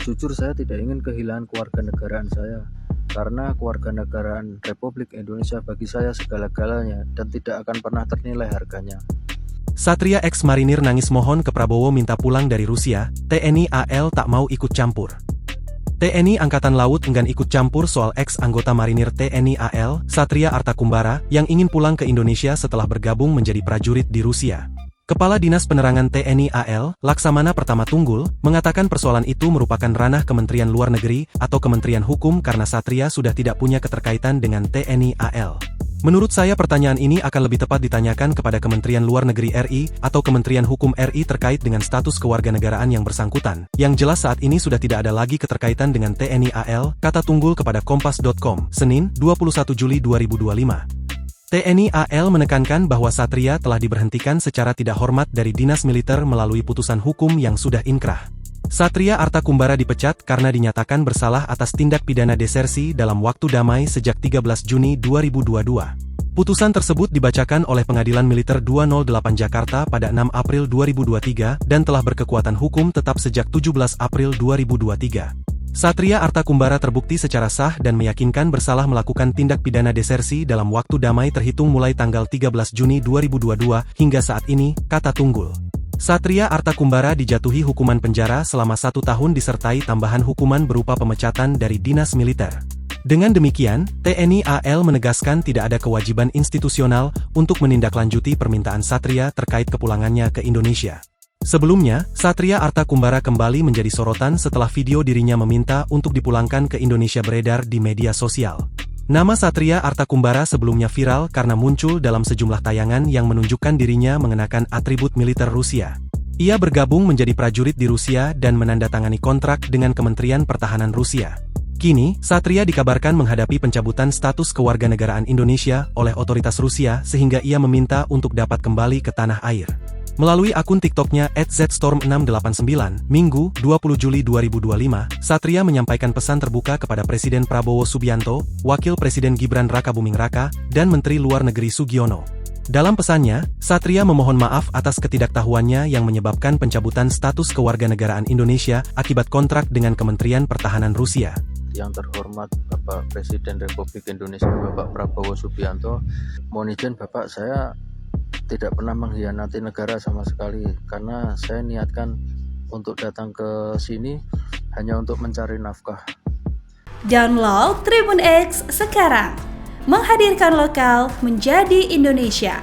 Jujur saya tidak ingin kehilangan kewarganegaraan saya, karena kewarganegaraan Republik Indonesia bagi saya segala-galanya dan tidak akan pernah ternilai harganya. Satria ex-marinir nangis mohon ke Prabowo minta pulang dari Rusia, TNI AL tak mau ikut campur. TNI Angkatan Laut enggan ikut campur soal ex-anggota marinir TNI AL, Satria Artakumbara, yang ingin pulang ke Indonesia setelah bergabung menjadi prajurit di Rusia. Kepala Dinas Penerangan TNI AL, Laksamana Pertama Tunggul, mengatakan persoalan itu merupakan ranah Kementerian Luar Negeri atau Kementerian Hukum karena Satria sudah tidak punya keterkaitan dengan TNI AL. Menurut saya pertanyaan ini akan lebih tepat ditanyakan kepada Kementerian Luar Negeri RI atau Kementerian Hukum RI terkait dengan status kewarganegaraan yang bersangkutan. Yang jelas saat ini sudah tidak ada lagi keterkaitan dengan TNI AL, kata Tunggul kepada Kompas.com, Senin, 21 Juli 2025. TNI AL menekankan bahwa Satria telah diberhentikan secara tidak hormat dari dinas militer melalui putusan hukum yang sudah inkrah. Satria Artakumbara dipecat karena dinyatakan bersalah atas tindak pidana desersi dalam waktu damai sejak 13 Juni 2022. Putusan tersebut dibacakan oleh Pengadilan Militer 208 Jakarta pada 6 April 2023 dan telah berkekuatan hukum tetap sejak 17 April 2023. Satria Artakumbara terbukti secara sah dan meyakinkan bersalah melakukan tindak pidana desersi dalam waktu damai terhitung mulai tanggal 13 Juni 2022 hingga saat ini, kata Tunggul. Satria Artakumbara dijatuhi hukuman penjara selama 1 tahun disertai tambahan hukuman berupa pemecatan dari dinas militer. Dengan demikian, TNI AL menegaskan tidak ada kewajiban institusional untuk menindaklanjuti permintaan Satria terkait kepulangannya ke Indonesia. Sebelumnya, Satria Artakumbara kembali menjadi sorotan setelah video dirinya meminta untuk dipulangkan ke Indonesia beredar di media sosial. Nama Satria Artakumbara sebelumnya viral karena muncul dalam sejumlah tayangan yang menunjukkan dirinya mengenakan atribut militer Rusia. Ia bergabung menjadi prajurit di Rusia dan menandatangani kontrak dengan Kementerian Pertahanan Rusia. Kini, Satria dikabarkan menghadapi pencabutan status kewarganegaraan Indonesia oleh otoritas Rusia sehingga ia meminta untuk dapat kembali ke tanah air. Melalui akun TikToknya @zstorm689, Minggu, 20 Juli 2025, Satria menyampaikan pesan terbuka kepada Presiden Prabowo Subianto, Wakil Presiden Gibran Rakabuming Raka, dan Menteri Luar Negeri Sugiono. Dalam pesannya, Satria memohon maaf atas ketidaktahuannya yang menyebabkan pencabutan status kewarganegaraan Indonesia akibat kontrak dengan Kementerian Pertahanan Rusia. Yang terhormat Bapak Presiden Republik Indonesia, Bapak Prabowo Subianto, mohon izin Bapak, saya tidak pernah mengkhianati negara sama sekali, karena saya niatkan untuk datang ke sini hanya untuk mencari nafkah. Download Tribun X sekarang, menghadirkan lokal menjadi Indonesia.